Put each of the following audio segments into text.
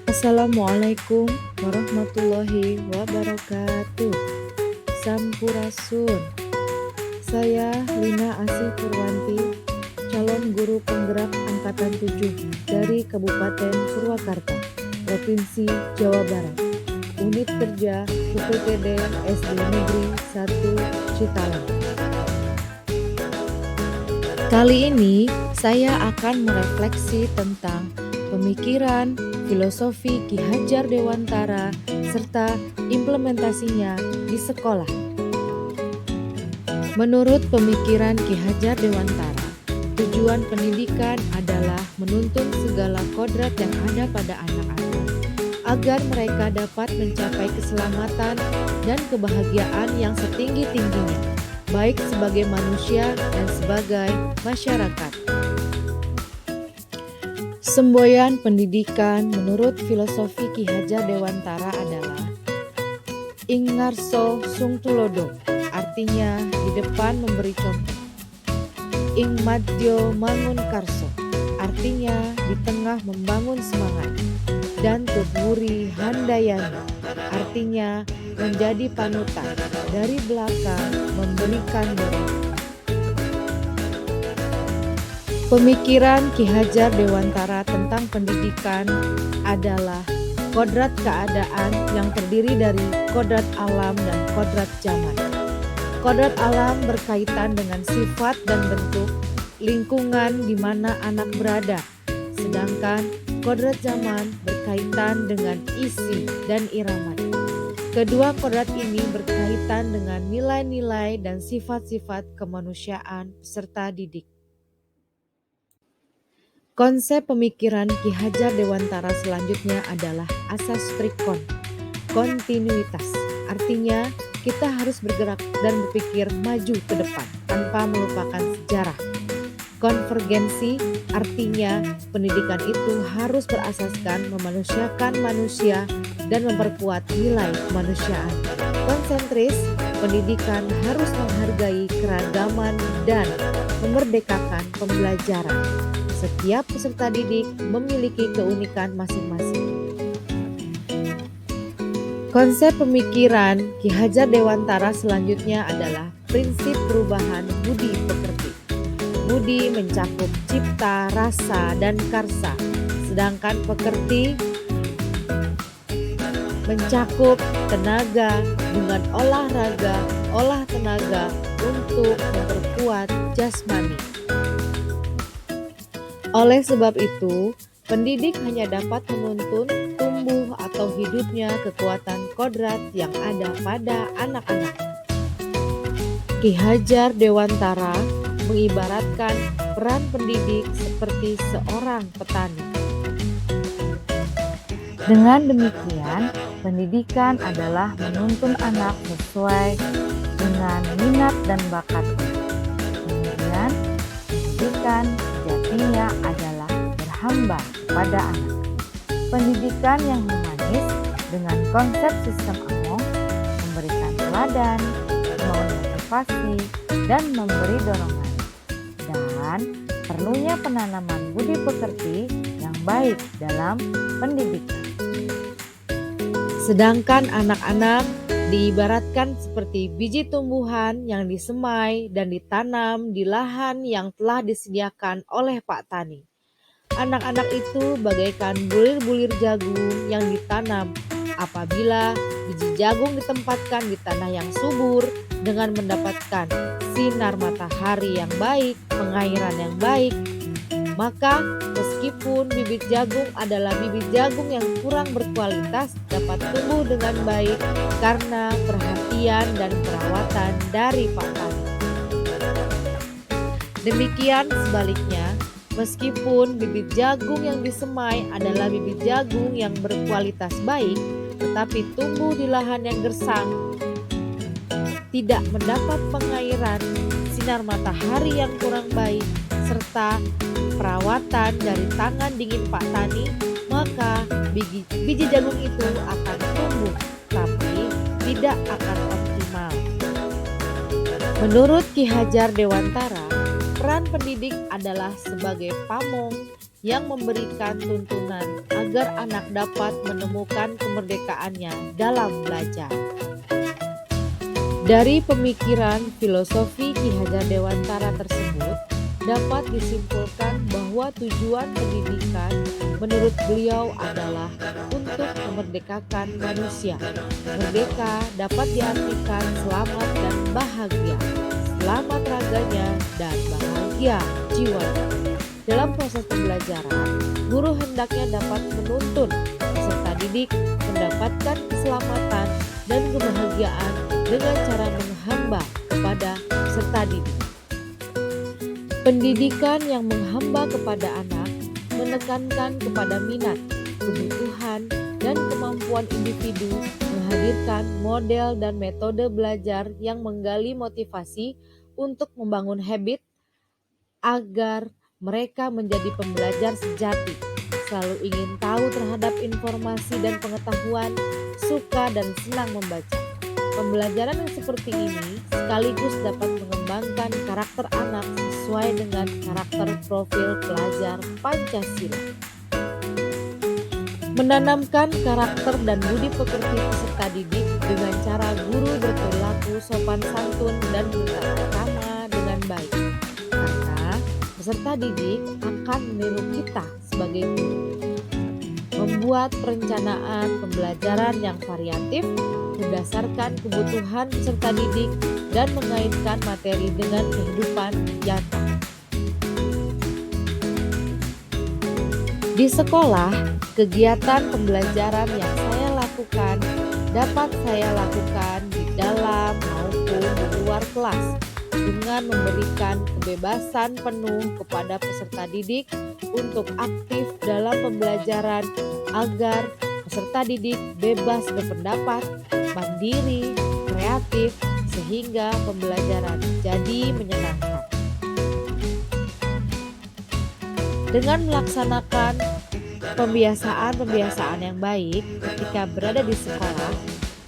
Assalamualaikum warahmatullahi wabarakatuh. Sampurasun. Saya Lina Asih Purwanti, calon guru penggerak angkatan 7 dari Kabupaten Purwakarta, Provinsi Jawa Barat. Unit kerja UPTD SD Negeri 1 Citalang. Kali ini saya akan merefleksi tentang pemikiran, filosofi Ki Hajar Dewantara, serta implementasinya di sekolah. Menurut pemikiran Ki Hajar Dewantara, tujuan pendidikan adalah menuntun segala kodrat yang ada pada anak-anak, agar mereka dapat mencapai keselamatan dan kebahagiaan yang setinggi-tingginya, baik sebagai manusia dan sebagai masyarakat. Semboyan pendidikan menurut filosofi Ki Hajar Dewantara adalah ing ngarso sung tulodo, artinya di depan memberi contoh. Ing madyo mangun karso, artinya di tengah membangun semangat. Dan tuburi handayani, artinya menjadi panutan, dari belakang memberikan dorongan. Pemikiran Ki Hajar Dewantara tentang pendidikan adalah kodrat keadaan yang terdiri dari kodrat alam dan kodrat zaman. Kodrat alam berkaitan dengan sifat dan bentuk lingkungan di mana anak berada, sedangkan kodrat zaman berkaitan dengan isi dan iramanya. Kedua kodrat ini berkaitan dengan nilai-nilai dan sifat-sifat kemanusiaan peserta didik. Konsep pemikiran Ki Hajar Dewantara selanjutnya adalah asas trikon, kontinuitas. Artinya kita harus bergerak dan berpikir maju ke depan tanpa melupakan sejarah. Konvergensi artinya pendidikan itu harus berasaskan memanusiakan manusia dan memperkuat nilai kemanusiaan. Konsentris, pendidikan harus menghargai keragaman dan memerdekakan pembelajaran. Setiap peserta didik memiliki keunikan masing-masing. Konsep pemikiran Ki Hajar Dewantara selanjutnya adalah prinsip perubahan budi pekerti. Budi mencakup cipta, rasa, dan karsa, sedangkan pekerti mencakup tenaga dengan olahraga, olah tenaga untuk memperkuat jasmani. Oleh sebab itu, pendidik hanya dapat menuntun tumbuh atau hidupnya kekuatan kodrat yang ada pada anak-anak. Ki Hajar Dewantara mengibaratkan peran pendidik seperti seorang petani. Dengan demikian, pendidikan adalah menuntun anak sesuai dengan minat dan bakatnya. Kemudian, pendidikan sejatinya adalah berhamba kepada anak. Pendidikan yang humanis dengan konsep sistem Among memberikan teladan, memotivasi, dan memberi dorongan. Dan perlunya penanaman budi pekerti yang baik dalam pendidikan. Sedangkan anak-anak diibaratkan seperti biji tumbuhan yang disemai dan ditanam di lahan yang telah disediakan oleh Pak Tani. Anak-anak itu bagaikan bulir-bulir jagung yang ditanam. Apabila biji jagung ditempatkan di tanah yang subur dengan mendapatkan sinar matahari yang baik, pengairan yang baik, maka meskipun bibit jagung adalah bibit jagung yang kurang berkualitas, dapat tumbuh dengan baik karena perhatian dan perawatan dari Pak Tani. Demikian sebaliknya, meskipun bibit jagung yang disemai adalah bibit jagung yang berkualitas baik, tetapi tumbuh di lahan yang gersang, tidak mendapat pengairan, sinar matahari yang kurang baik, serta perawatan dari tangan dingin Pak Tani, maka biji jagung itu akan tumbuh, tapi tidak akan optimal. Menurut Ki Hajar Dewantara, peran pendidik adalah sebagai pamong yang memberikan tuntunan agar anak dapat menemukan kemerdekaannya dalam belajar. Dari pemikiran filosofi Ki Hajar Dewantara tersebut, dapat disimpulkan bahwa tujuan pendidikan menurut beliau adalah untuk memerdekakan manusia. Merdeka dapat diartikan selamat dan bahagia, selamat raganya dan bahagia jiwanya. Dalam proses pembelajaran, guru hendaknya dapat menuntun peserta didik mendapatkan keselamatan dan kebahagiaan dengan cara menghamba kepada peserta didik. Pendidikan yang menghamba kepada anak menekankan kepada minat, kebutuhan, dan kemampuan individu, menghadirkan model dan metode belajar yang menggali motivasi untuk membangun habit agar mereka menjadi pembelajar sejati, selalu ingin tahu terhadap informasi dan pengetahuan, suka dan senang membaca. Pembelajaran yang seperti ini sekaligus dapat mengembangkan karakter anak sesuai dengan karakter profil pelajar Pancasila. Menanamkan karakter dan budi pekerti peserta didik dengan cara guru berperilaku sopan santun dan bertata krama dengan baik. Karena peserta didik akan meniru kita sebagai guru. Membuat perencanaan pembelajaran yang variatif berdasarkan kebutuhan peserta didik dan mengaitkan materi dengan kehidupan nyata. Di sekolah, kegiatan pembelajaran yang saya lakukan dapat saya lakukan di dalam maupun di luar kelas dengan memberikan kebebasan penuh kepada peserta didik untuk aktif dalam pembelajaran agar peserta didik bebas berpendapat, mandiri, kreatif, sehingga pembelajaran jadi menyenangkan. Dengan melaksanakan pembiasaan-pembiasaan yang baik ketika berada di sekolah,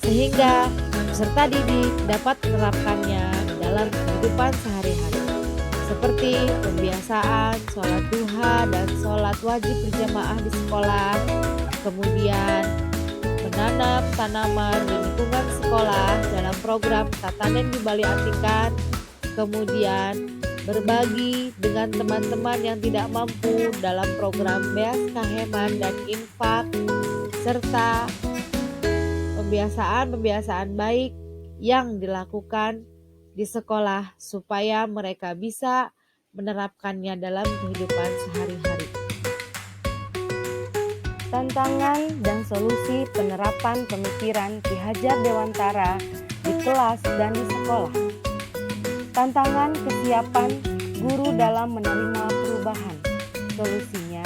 sehingga peserta didik dapat menerapkannya dalam kehidupan sehari-hari, seperti pembiasaan sholat duha dan sholat wajib berjamaah di sekolah, kemudian menanam tanaman di lingkungan sekolah dalam program Tatanen di Bali Atikan, kemudian berbagi dengan teman-teman yang tidak mampu dalam program Beas Kaheman dan Infak, serta pembiasaan-pembiasaan baik yang dilakukan di sekolah supaya mereka bisa menerapkannya dalam kehidupan sehari-hari. Tantangan dan solusi penerapan pemikiran Ki Hajar Dewantara di kelas dan di sekolah. Tantangan kesiapan guru dalam menerima perubahan. Solusinya,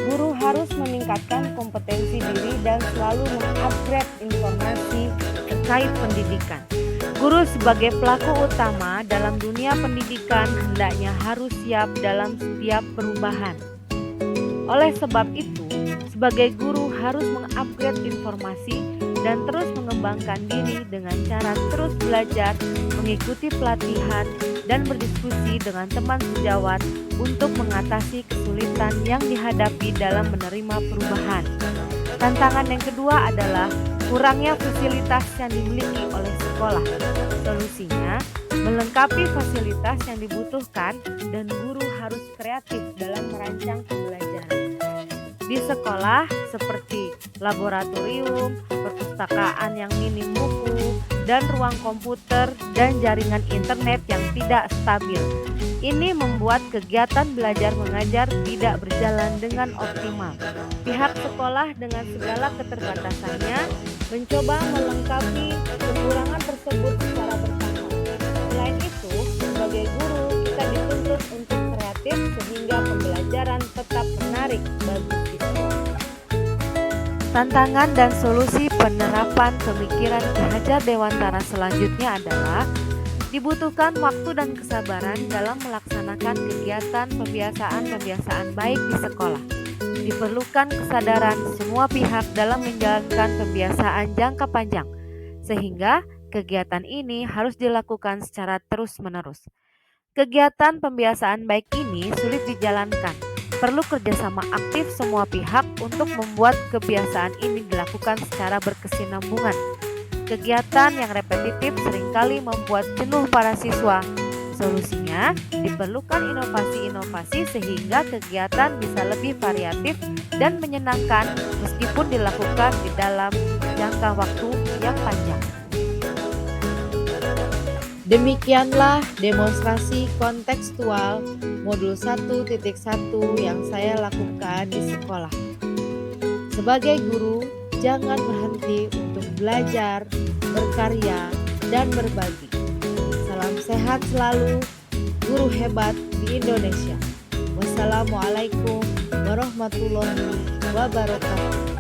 guru harus meningkatkan kompetensi diri dan selalu mengupgrade informasi terkait pendidikan. Guru sebagai pelaku utama dalam dunia pendidikan hendaknya harus siap dalam setiap perubahan. Oleh sebab itu, sebagai guru harus mengupgrade informasi dan terus mengembangkan diri dengan cara terus belajar, mengikuti pelatihan, dan berdiskusi dengan teman sejawat untuk mengatasi kesulitan yang dihadapi dalam menerima perubahan. Tantangan yang kedua adalah kurangnya fasilitas yang dimiliki oleh sekolah. Solusinya, melengkapi fasilitas yang dibutuhkan dan guru harus kreatif dalam merancang pembelajaran. Di sekolah seperti laboratorium, perpustakaan yang minim buku, dan ruang komputer dan jaringan internet yang tidak stabil. Ini membuat kegiatan belajar mengajar tidak berjalan dengan optimal. Pihak sekolah dengan segala keterbatasannya mencoba melengkapi kekurangan tersebut secara bertahap. Selain itu, sebagai guru kita dituntut untuk kreatif sehingga pembelajaran tetap menarik bagi siswa. Tantangan dan solusi penerapan pemikiran Ki Hajar Dewantara selanjutnya adalah dibutuhkan waktu dan kesabaran dalam melaksanakan kegiatan pembiasaan-pembiasaan baik di sekolah. Diperlukan kesadaran semua pihak dalam menjalankan pembiasaan jangka panjang, sehingga kegiatan ini harus dilakukan secara terus-menerus. Kegiatan pembiasaan baik ini sulit dijalankan. Perlu kerjasama aktif semua pihak untuk membuat kebiasaan ini dilakukan secara berkesinambungan. Kegiatan yang repetitif seringkali membuat jenuh para siswa. Solusinya, diperlukan inovasi-inovasi sehingga kegiatan bisa lebih variatif dan menyenangkan meskipun dilakukan di dalam jangka waktu yang panjang. Demikianlah demonstrasi kontekstual modul 1.1 yang saya lakukan di sekolah. Sebagai guru, jangan berhenti untuk belajar, berkarya, dan berbagi. Salam sehat selalu, guru hebat di Indonesia. Wassalamualaikum warahmatullahi wabarakatuh.